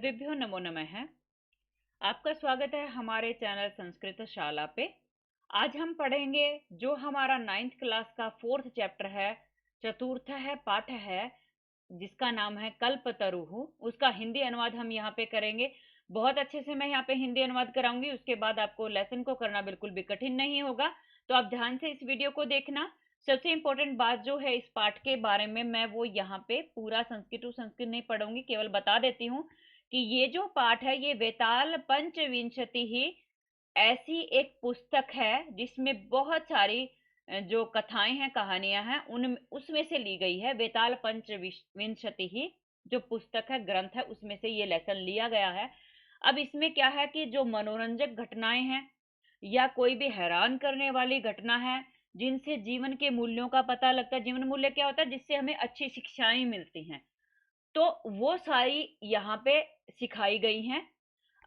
सर्वेभ्यो नमो नमः। आपका स्वागत है हमारे चैनल संस्कृत शाला पे। आज हम पढ़ेंगे जो हमारा 9th क्लास का 4th चैप्टर है, चतुर्थ है पाठ है, जिसका नाम है कल्पतरुः। उसका हिंदी अनुवाद हम यहाँ पे करेंगे। बहुत अच्छे से मैं यहाँ पे हिंदी अनुवाद कराऊंगी, उसके बाद आपको लेसन को करना बिल्कुल भी कठिन नहीं होगा। तो आप ध्यान से इस वीडियो को देखना। सबसे इंपॉर्टेंट बात जो है इस पाठ के बारे में, मैं वो यहाँ पे पूरा संस्कृत टू संस्कृत नहीं पढ़ूंगी, केवल बता देती हूँ कि ये जो पाठ है ये वेताल पंचविंशति ही ऐसी एक पुस्तक है जिसमें बहुत सारी जो कथाएं हैं, कहानियां हैं, उन उसमें से ली गई है। वेताल पंचविंशति ही जो पुस्तक है, ग्रंथ है, उसमें से ये लेसन लिया गया है। अब इसमें क्या है कि जो मनोरंजक घटनाएं हैं या कोई भी हैरान करने वाली घटना है जिनसे जीवन के मूल्यों का पता लगता है। जीवन मूल्य क्या होता है? जिससे हमें अच्छी शिक्षाएं मिलती हैं, तो वो सारी यहाँ पे सिखाई गई हैं।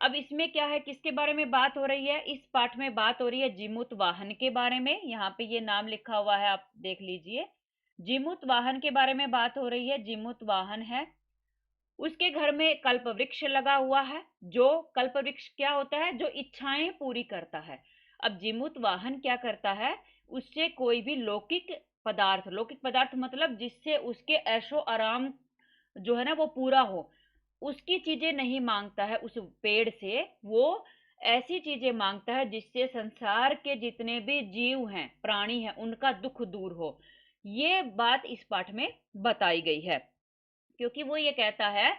अब इसमें क्या है, किसके बारे में बात हो रही है? इस पाठ में बात हो रही है जीमूत वाहन के बारे में। यहाँ पे ये नाम लिखा हुआ है, आप देख लीजिए। जीमूत वाहन के बारे में बात हो रही है। जीमूत वाहन है, उसके घर में कल्प वृक्ष लगा हुआ है। जो कल्प वृक्ष क्या होता है? जो इच्छाएं पूरी करता है। अब जीमूत वाहन क्या करता है? उससे कोई भी लौकिक पदार्थ मतलब जिससे उसके ऐशो आराम जो है ना वो पूरा हो, उसकी चीजें नहीं मांगता है। उस पेड़ से वो ऐसी चीजें मांगता है जिससे संसार के जितने भी जीव हैं, प्राणी हैं, उनका दुख दूर हो। ये बात इस पाठ में बताई गई है, क्योंकि वो ये कहता है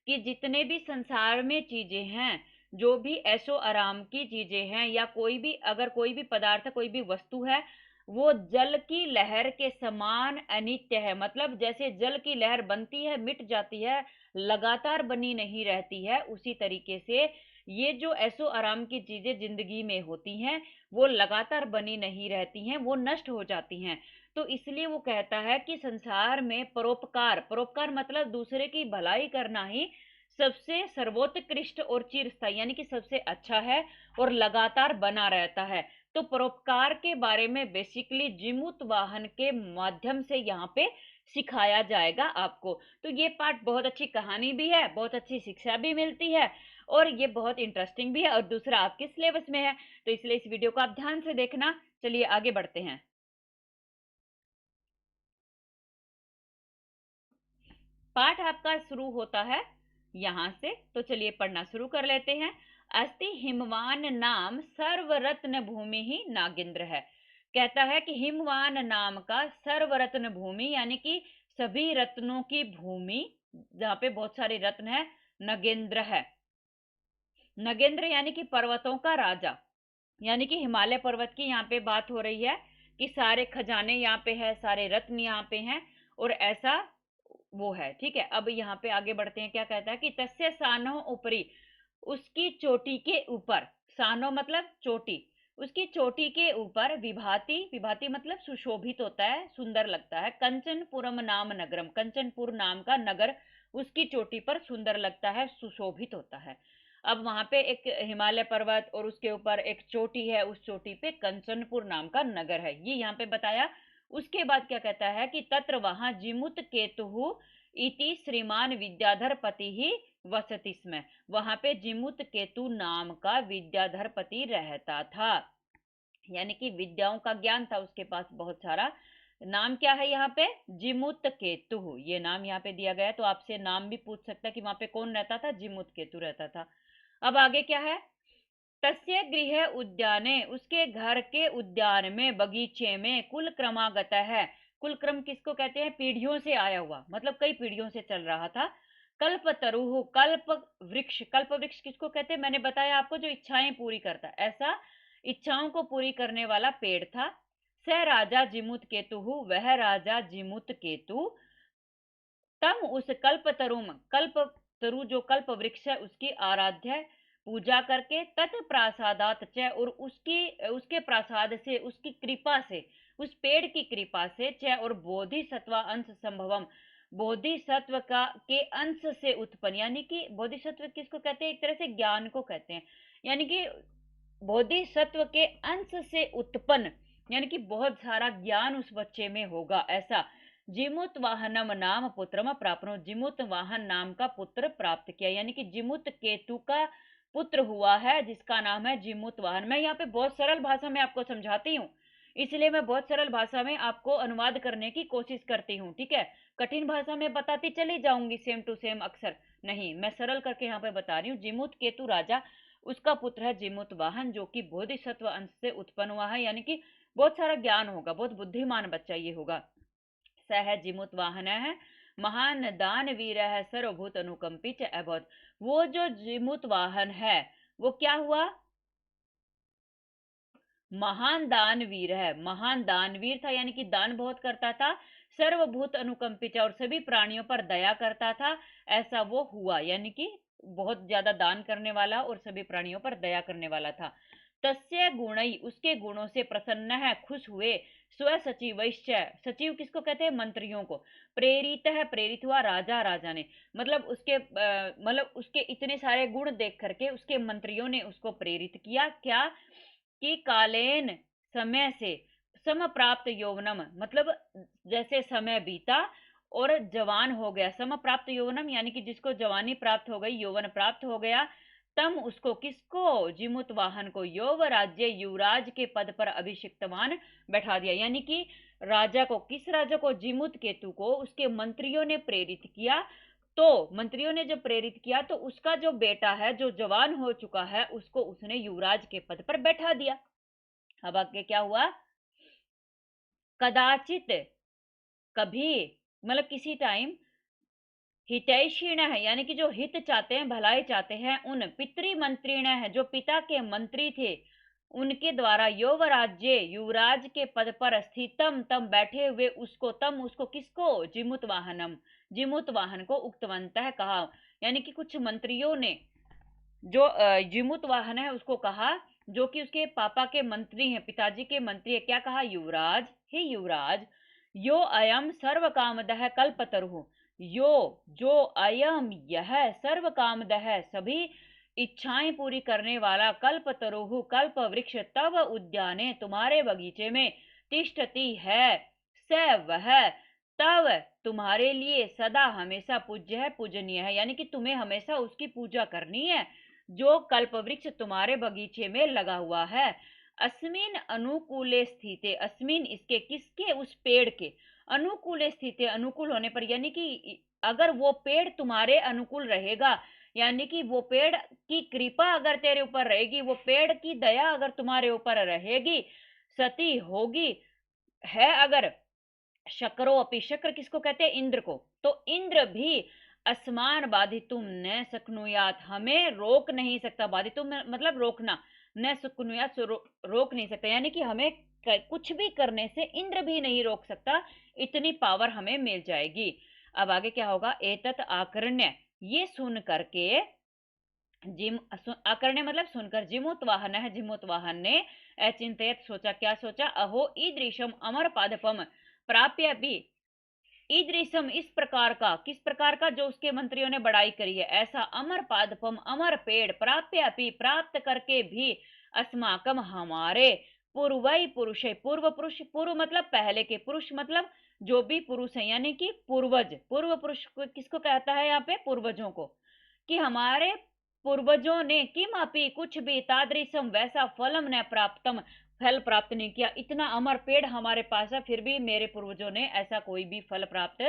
कि जितने भी संसार में चीजें हैं, जो भी ऐशो आराम की चीजें हैं, या कोई भी अगर कोई भी पदार्थ, कोई भी वस्तु है, वो जल की लहर के समान अनित्य है। मतलब जैसे जल की लहर बनती है, मिट जाती है, लगातार बनी नहीं रहती है, उसी तरीके से ये जो ऐशो आराम की चीजें जिंदगी में होती हैं, वो लगातार बनी नहीं रहती हैं, वो नष्ट हो जाती हैं। तो इसलिए वो कहता है कि संसार में परोपकार, परोपकार मतलब दूसरे की भलाई करना ही सबसे सर्वोत्कृष्ट और चिरस्थायी यानी कि सबसे अच्छा है और लगातार बना रहता है। तो परोपकार के बारे में बेसिकली जीमूत वाहन के माध्यम से यहाँ पे सिखाया जाएगा आपको। तो ये पाठ बहुत अच्छी कहानी भी है, बहुत अच्छी शिक्षा भी मिलती है, और ये बहुत इंटरेस्टिंग भी है, और दूसरा आपके सिलेबस में है। तो इसलिए इस वीडियो को आप ध्यान से देखना। चलिए आगे बढ़ते हैं। पाठ आपका शुरू होता है यहां से, तो चलिए पढ़ना शुरू कर लेते हैं। अस्ति हिमवान नाम सर्वरत्न भूमि ही नागेंद्र है। कहता है कि हिमवान नाम का सर्वरत्न भूमि यानी कि सभी रत्नों की भूमि, जहां पे बहुत सारे रत्न है, नगेंद्र है। नगेंद्र यानी कि पर्वतों का राजा, यानी कि हिमालय पर्वत की यहाँ पे बात हो रही है कि सारे खजाने यहाँ पे है, सारे रत्न यहाँ पे हैं, और ऐसा वो है। ठीक है, अब यहाँ पे आगे बढ़ते हैं। क्या कहता है कि तस्य सानो ऊपरी, उसकी चोटी के ऊपर, सानो मतलब चोटी, उसकी चोटी के ऊपर विभाति, विभाति मतलब सुशोभित होता है, सुंदर लगता है। कंचनपुरम नाम नगरम, कंचनपुर नाम का नगर उसकी चोटी पर सुंदर लगता है, सुशोभित होता है। अब वहां पे एक हिमालय पर्वत और उसके ऊपर एक चोटी है, उस चोटी पे कंचनपुर नाम का नगर है, ये यहाँ पे बताया। उसके बाद क्या कहता है कि तत्र वहां जिमुत केतु इति श्रीमान विद्याधर पति ही वसति स्म, वहां पे जिमुत केतु नाम का विद्याधर पति रहता था, यानी कि विद्याओं का ज्ञान था उसके पास बहुत सारा। नाम क्या है यहाँ पे? जिमुत केतु, ये नाम यहाँ पे दिया गया है। तो आपसे नाम भी पूछ सकता है कि वहां पे कौन रहता था? जिमुत केतु रहता था। अब आगे क्या है? तस्य गृह उद्याने, उसके घर के उद्यान में, बगीचे में, कुल क्रमागत है। कुल क्रम किसको कहते हैं? पीढ़ियों से आया हुआ, मतलब कई पीढ़ियों से चल रहा था। कल्प तरुह, कल्प वृक्ष, कल्प वृक्ष किसको कहते हैं? मैंने बताया आपको, जो इच्छाएं पूरी करता है, ऐसा इच्छाओं को पूरी करने वाला पेड़ था। स राजा जिमुत केतु, वह राजा जिमुत केतु, तम उस कल्प तरुम, कल्प तरु जो कल्प वृक्ष है उसकी आराध्य पूजा करके, तत्प्रासादात च, और उसके प्रसाद से, उसकी कृपा से, उस पेड़ की कृपा से, च और बोधिसत्व अंश संभवम, बोधिसत्व का के अंश से उत्पन्न, यानी कि बोधिसत्व किसको कहते हैं? एक तरह से ज्ञान को कहते हैं, यानी कि बोधिसत्व के अंश से उत्पन्न, यानी कि बहुत सारा ज्ञान उस बच्चे में होगा, ऐसा जिमुत वाहनम नाम पुत्रम प्राप्नो, जिमुत वाहन नाम का पुत्र प्राप्त किया, यानी कि जिमुत केतु का पुत्र हुआ है जिसका नाम है जिमुत वाहन। मैं यहाँ पे बहुत सरल भाषा में आपको समझाती हूँ, इसलिए मैं बहुत सरल भाषा में आपको अनुवाद करने की कोशिश करती हूँ, ठीक है। कठिन भाषा में बताती चली जाऊंगी सेम टू सेम अक्सर, नहीं, मैं सरल करके यहाँ पे बता रही हूँ। जिमुत केतु राजा, उसका पुत्र है जिमुत वाहन, जो कि बोधिसत्व अंश से उत्पन्न हुआ है, यानी कि बहुत सारा ज्ञान होगा, बहुत बुद्धिमान बच्चा ये होगा। स है जिमुत वाहन है, महान दान वीर है, सर्वभूत अनुकंपी च अबोध। वो जो जिमुत वाहन है वो क्या हुआ, महान दानवीर है, महान दानवीर था, यानी कि दान बहुत करता था, सर्वभूत अनुकंपित, और सभी प्राणियों पर दया करता था, ऐसा वो हुआ, यानी कि बहुत ज्यादा दान करने वाला और सभी प्राणियों पर दया करने वाला था। तस्य गुणई, उसके गुणों से प्रसन्न है, खुश हुए, स्व सचिवैश्च, सचिव किसको कहते हैं, मंत्रियों को, प्रेरित है, प्रेरित हुआ राजा, राजा ने, मतलब उसके मतलब उसके इतने सारे गुण देख करके उसके मंत्रियों ने उसको प्रेरित किया, क्या कि कालेन, समय से, सम प्राप्त यौवनम, मतलब जैसे समय बीता और जवान हो गया, सम प्राप्त यौवनम यानी कि जिसको जवानी प्राप्त हो गई, यौवन प्राप्त हो गया, तम उसको, किसको, जिमुत वाहन को, यौव राज्य, युवराज के पद पर अभिषिक्तवान बैठा दिया, यानी कि राजा को, किस राजा को, जिमुत केतु को उसके मंत्रियों ने प्रेरित किया। तो मंत्रियों ने जब प्रेरित किया तो उसका जो बेटा है जो जवान हो चुका है उसको उसने युवराज के पद पर बैठा दिया। अब आगे क्या हुआ, कदाचित, कभी, मतलब किसी टाइम, हितैषीण है, यानी कि जो हित चाहते हैं, भलाई चाहते हैं, उन पितृमंत्रीण है, जो पिता के मंत्री थे, उनके द्वारा यौवराज्य, युवराज के पद पर स्थितम, तम बैठे हुए उसको, तम उसको, किसको, जिमुत वाहनम, जिमुत वाहन को, उक्तवंत कहा, यानी कि कुछ मंत्रियों ने जो जिमुत वाहन है उसको कहा, जो कि उसके पापा के मंत्री हैं, पिताजी के मंत्री है, क्या कहा, युवराज, हे युवराज, यो अयम सर्व कामदह कल्पतरु, यो, जो, अयम यह, सर्व कामदह सभी इच्छाएं पूरी करने वाला, कल्पतरुहु कल्प वृक्ष, तव उद्याने तुम्हारे बगीचे में, तिष्ठति है, स वह, तव तुम्हारे लिए, सदा हमेशा, पूज्य है, पूजनीय है, यानी कि तुम्हें हमेशा उसकी पूजा करनी है, जो कल्प वृक्ष तुम्हारे बगीचे में लगा हुआ है। अस्मिन अनुकूले स्थिते, अस्मिन इसके, किसके, उस पेड़ के, अनुकूले स्थिते, अनुकूल होने पर, यानी कि अगर वो पेड़ तुम्हारे अनुकूल रहेगा, यानी कि वो पेड़ की कृपा अगर तेरे ऊपर रहेगी, वो पेड़ की दया अगर तुम्हारे ऊपर रहेगी, सती होगी, है अगर, शक्रो अपि, शक्र किसको कहते हैं, इंद्र को, तो इंद्र भी असमान बाधितुम न शक्नुयात, हमें रोक नहीं सकता, बाधितुम मतलब रोकना, न शक्नुयात रोक नहीं सकता, यानी कि हमें कुछ भी करने से इंद्र भी नहीं रोक सकता, इतनी पावर हमें मिल जाएगी। अब आगे क्या होगा, एतत आकर्ण्य, ये सुन करके, जिम, आकर्ण्य मतलब सुनकर, जिमुत वाहन है, जिमुत वाहन ने अचिंत्यत सोचा, क्या सोचा, अहो ईदृशम अमर पादपम प्राप्य भी, ईदृशम इस प्रकार का, किस प्रकार का, जो उसके मंत्रियों ने बड़ाई करी है, ऐसा अमर पादपम अमर पेड़, प्राप्य अपि प्राप्त करके भी, अस्माकम हमारे, पूर्वई पुरुष, पूर्व पुरुष, पूर्व मतलब पहले के, पुरुष मतलब जो भी पुरुष है, यानी कि पूर्वज, पूर्व पुरुष किसको कहता है यहाँ पे, पूर्वजों को, कि हमारे पूर्वजों ने किम अपि कुछ भी, तादृशम वैसा, फलम न प्राप्तम फल प्राप्त नहीं किया, इतना अमर पेड़ हमारे पास है फिर भी मेरे पूर्वजों ने ऐसा कोई भी फल प्राप्त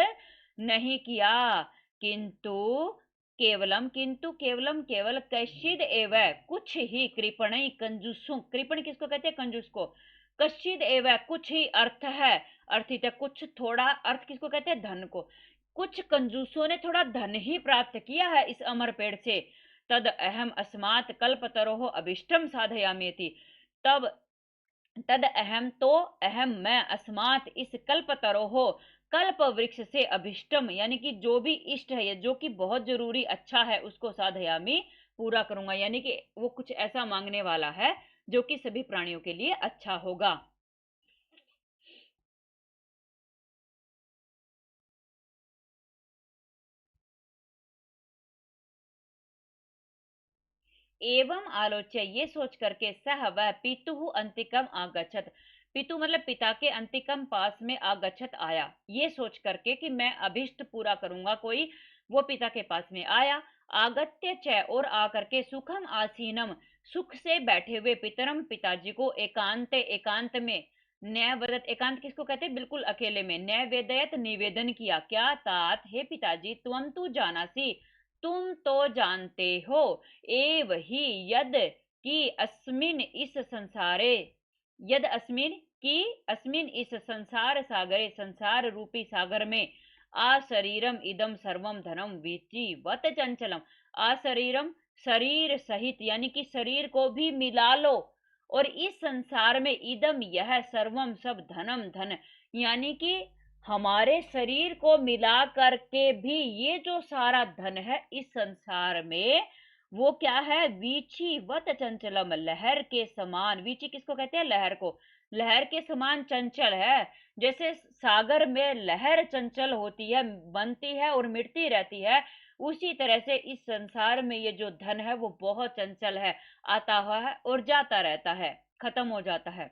नहीं किया, किंतु केवलम, किंतु केवलम, केवल, कश्चिद एव, कुछ ही, कृपण, कंजूसों, कृपण किसको कहते हैं, कंजूस को, कश्चिद एव कुछ ही, अर्थ है, अर्थित कुछ, थोड़ा, अर्थ किसको कहते हैं, धन को, कुछ कंजूसों ने थोड़ा धन ही प्राप्त किया है इस अमर पेड़ से, तद अहम अस्मात् कल्पतरोः अभिष्टम साधयामेति, तब, तद अहम तो, अहम मैं, अस्मात् इस कल्पतरोः, कल्प वृक्ष से, अभिष्टम यानी कि जो भी इष्ट है, जो कि बहुत जरूरी अच्छा है उसको, साधयामी पूरा करूंगा, यानी कि वो कुछ ऐसा मांगने वाला है जो कि सभी प्राणियों के लिए अच्छा होगा। एवं आलोच्य, ये सोच करके, सह वह पितुः अंतिकम आगच्छत, पितु मतलब पिता के अंतिकम पास में आगच्छत आया, ये सोच करके कि मैं अभिष्ट पूरा करूंगा कोई, वो पिता के पास में आया। आगत्य च और आकर के सुखम आसीनम, सुख से बैठे हुए पितरम पिताजी को एकांत एकांत में न्यायवदत, एकांत किसको कहते हैं, बिल्कुल अकेले में, न्यायवेदयत निवेदन किया, क्या तात, हे पिताजी त्वम तु जानासी, तुम तो जानते हो, एव ही यद कि अस्मिन इस संसारे, यद अस्मिन की अस्मिन इस संसार सागरे, संसार रूपी सागर में, आशरीरम इदम सर्वम धनम वीची वत चंचलम, आशरीरम शरीर सहित यानी कि शरीर को भी मिला लो, और इस संसार में इदम यह सर्वम सब धनम धन, यानी कि हमारे शरीर को मिला करके भी ये जो सारा धन है इस संसार में, वो क्या है, वीची वत चंचलम, लहर के समान, वीची किसको कहते हैं, लहर को, लहर के समान चंचल है। जैसे सागर में लहर चंचल होती है, बनती है और मिटती रहती है, उसी तरह से इस संसार में ये जो धन है वो बहुत चंचल है, आता हुआ है और जाता रहता है, खत्म हो जाता है।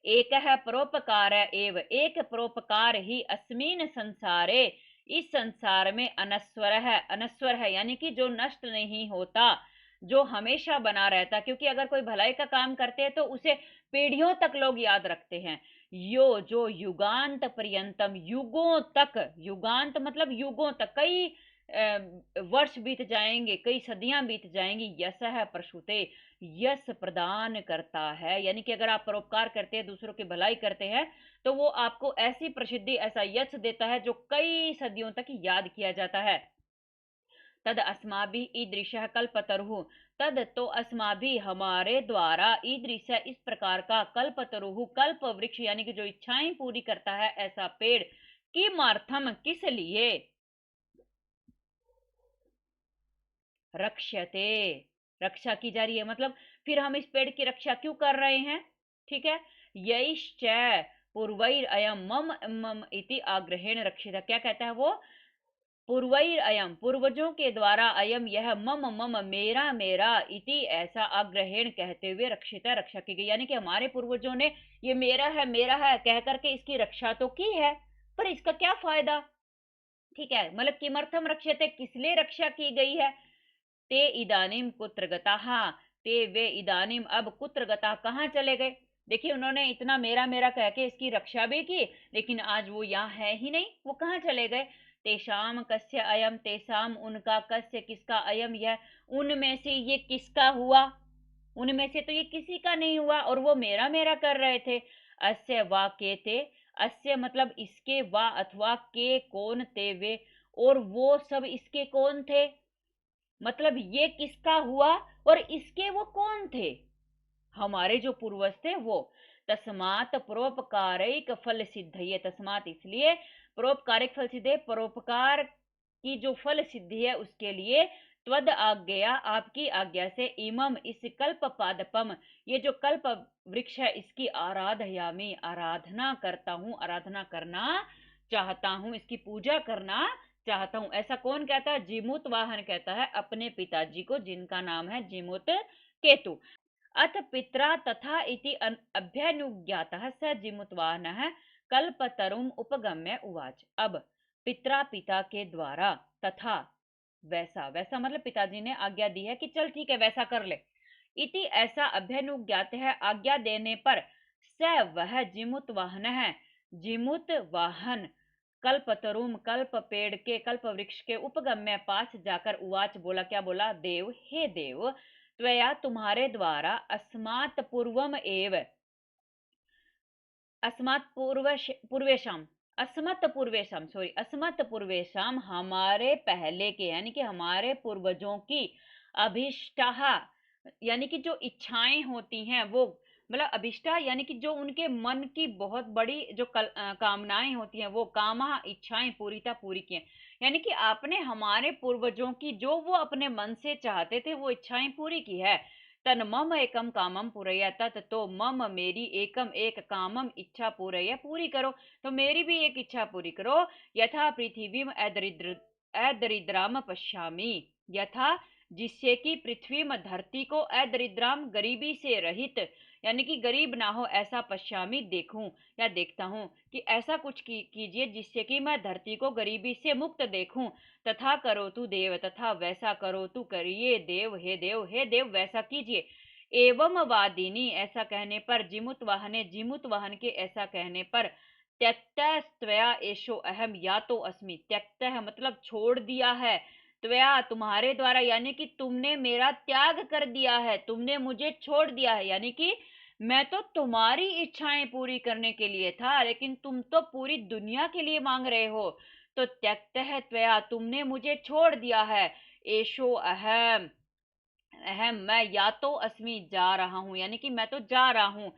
एक है परोपकार एव, एक परोपकार ही अस्मिन संसारे, इस संसार में अनस्वर है, अनस्वर है यानी कि जो नष्ट नहीं होता, जो हमेशा बना रहता, क्योंकि अगर कोई भलाई का काम करते हैं तो उसे पीढ़ियों तक लोग याद रखते हैं। यो जो युगांत पर्यंतम, युगों तक, युगांत मतलब युगों तक, कई वर्ष बीत जाएंगे, कई सदियां बीत जाएंगी, यश है प्रसूते, यश प्रदान करता है, यानी कि अगर आप परोपकार करते हैं, दूसरों की भलाई करते हैं, तो वो आपको ऐसी प्रसिद्धि, ऐसा यश देता है जो कई सदियों तक याद किया जाता है। तद अस्माभि ईदृश कल्पतरुः, तद तो अस्माभि हमारे द्वारा, ईदृश इस प्रकार का, कल्पतरुः कल्प वृक्ष यानी कि जो इच्छाएं पूरी करता है ऐसा पेड़, किमार्थम किस लिए, रक्ष्यते, रक्षा की जा रही है, मतलब फिर हम इस पेड़ की रक्षा क्यों कर रहे हैं, ठीक है। यैश्च पूर्वैर अयम मम मम इति आग्रहेण रक्षित, क्या कहता है वो, पूर्वैर अयम पूर्वजों के द्वारा, अयम यह, मम मम मेरा मेरा, इति ऐसा, आग्रहेण कहते हुए, रक्षित रक्षा की गई, यानी कि हमारे पूर्वजों ने ये मेरा है कह करके इसकी रक्षा तो की है, पर इसका क्या फायदा, ठीक है, मतलब किमर्थम रक्षते, किस लिए रक्षा की गई है। ते इदानीम कुत्र गताः, ते वे इदानीम अब कुत्र गताः कहाँ चले गए। देखिए उन्होंने इतना मेरा मेरा कह के इसकी रक्षा भी की, लेकिन आज वो यहाँ है ही नहीं, वो कहाँ चले गए। तेषाम कस्य अयम, तेषाम उनका, कस्य किसका, अयम यह, उनमें से ये किसका हुआ, उनमें से तो ये किसी का नहीं हुआ, और वो मेरा मेरा कर रहे थे। अस्य वा के थे, अस्य मतलब इसके, वा अथवा के कौन ते वे, और वो सब इसके कौन थे, मतलब ये किसका हुआ और इसके वो कौन थे, हमारे जो पूर्वज थे वो। तस्मात परोपकारिक फल सिद्धये, तस्मात इसलिए, परोपकारिक फल सिद्धे, परोपकार की जो फल सिद्धि है उसके लिए, त्वद आज्ञया आपकी आज्ञा से, इमम इस कल्प पादपम, ये जो कल्प वृक्ष है इसकी आराधयामी, आराधना करता हूँ, आराधना करना चाहता हूँ, इसकी पूजा करना चाहता हूँ। ऐसा कौन कहता है, जीमूत वाहन कहता है अपने पिताजी को, जिनका नाम है जीमूत केतु। अथ पित्रा तथा इति अभ्यनुज्ञातः स जिमुतवाहनः कल्पतरुम उपगम्य उवाच, अब पित्रा पिता के द्वारा, तथा वैसा, वैसा मतलब पिताजी ने आज्ञा दी है कि चल ठीक है वैसा कर ले, इति ऐसा, अभ्यनुज्ञात है आज्ञा देने पर, स वह जिमुत वाहन है, जिमुत वाहन, कल्पतरुम कल्प पेड़ के, कल्प वृक्ष के, उपगम्य पास जाकर, उवाच बोला, क्या बोला, देव हे देव, त्वया तुम्हारे द्वारा, अस्मात् पूर्वम एव, अस्मात् पूर्वेशम, अस्मत् पूर्वेशम सॉरी, अस्मत् पूर्वेशम हमारे पहले के, यानी कि हमारे पूर्वजों की, अभिष्टाः यानी कि जो इच्छाएं होती हैं वो, मतलब अभिष्टा यानी कि जो उनके मन की बहुत बड़ी जो कामनाएं होती हैं, वो कामा इच्छाएं पूरीता पूरी की हैं, यानी कि आपने हमारे पूर्वजों की जो वो अपने मन से चाहते थे वो इच्छाएं पूरी की है। तन मम एकम कामम पूरय, तत् तो मम मेरी, एकम एक, कामम इच्छा पूरय पूरी करो, तो मेरी भी एक इच्छा पूरी करो। यथा पृथ्वी अदरिद्राम पश्यामि, यथा जिससे कि पृथ्वी में धरती को अदरिद्राम गरीबी से रहित यानी कि गरीब ना हो ऐसा पश्यामी देखूं या देखता हूं कि ऐसा कुछ कीजिए जिससे कि मैं धरती को गरीबी से मुक्त देखूं। तथा करो तू देव, तथा वैसा करो तू करिए देव, हे देव, हे देव वैसा कीजिए। एवं वादिनी, ऐसा कहने पर, जिमुत वाहने, जिमुत वाहन के ऐसा कहने पर, त्यक्तस्त्वया एषो अहम या तो अस्मि, त्यक्त मतलब छोड़ दिया है, त्वया तुम्हारे द्वारा यानी कि तुमने मेरा त्याग कर दिया है, तुमने मुझे छोड़ दिया है, यानी कि मैं तो तुम्हारी इच्छाएं पूरी करने के लिए था लेकिन तुम तो पूरी दुनिया के लिए मांग रहे हो। तो त्यक्त है त्वया, तुमने मुझे छोड़ दिया है। एशो अहम, अहम मैं या तो अस्मि जा रहा हूं यानी कि मैं तो जा रहा हूं।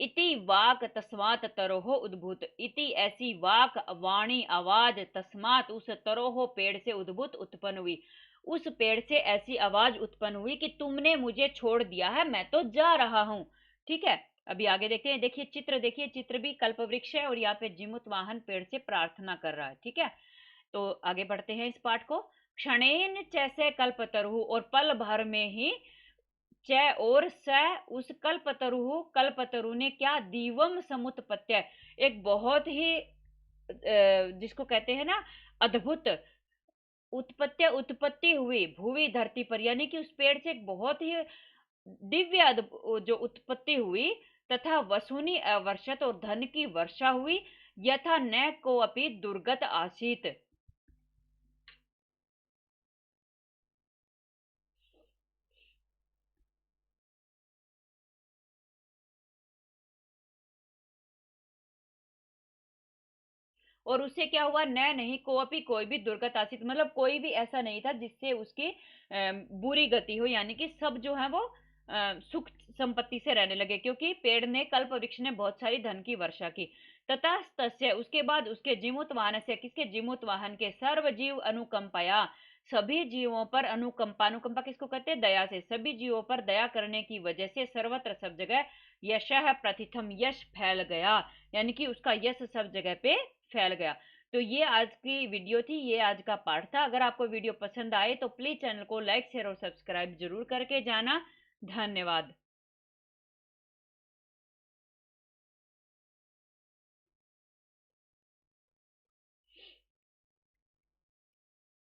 इति वाक तस्मात तरोह उद्भूत, इति ऐसी वाक वाणी आवाज, तस्मात उस तरोह पेड़ से उद्भूत उत्पन्न हुई, उस पेड़ से ऐसी आवाज उत्पन्न हुई कि तुमने मुझे छोड़ दिया है, मैं तो जा रहा हूं। ठीक है, अभी आगे देखते हैं। देखिए चित्र, देखिए चित्र भी कल्प वृक्ष है और यहाँ पे जिमुत वाहन पेड़ से प्रार्थना कर रहा है। ठीक है, तो आगे बढ़ते हैं इस पाठ को। क्षणेन जैसे कल्पतरु, और पल भर में ही च और स उस कल्पतरु, कल्पतरु ने क्या, दीवम समुत्पत्य, एक बहुत ही जिसको कहते हैं ना अद्भुत उत्पत्ति हुई भूवि धरती पर, यानी कि उस पेड़ से एक बहुत ही दिव्य जो उत्पत्ति हुई। तथा वसुनी अवर्षत, और धन की वर्षा हुई। यथा न को अपि दुर्गत आसीत, और उससे क्या हुआ, न नहीं कोअपि, कोई भी दुर्गत आसित मतलब कोई भी ऐसा नहीं था जिससे उसकी बुरी गति हो, यानी कि सब जो है वो सुख संपत्ति से रहने लगे, क्योंकि पेड़ ने, कल्प वृक्ष ने बहुत सारी धन की वर्षा की। तथा तस्य, उसके बाद उसके जिमुत वाहन से, किसके, जिमुत वाहन के, सर्व जीव अनुकंपया, सभी जीवों पर अनुकंपा, अनुकंपा किसको कहते हैं, दया से, सभी जीवों पर दया करने की वजह से सर्वत्र सब जगह यशः प्रथितम, यश फैल गया, यानी कि उसका यश सब जगह पे फैल गया। तो ये आज की वीडियो थी, ये आज का पाठ था। अगर आपको वीडियो पसंद आए तो प्लीज चैनल को लाइक शेयर और सब्सक्राइब जरूर करके जाना। धन्यवाद।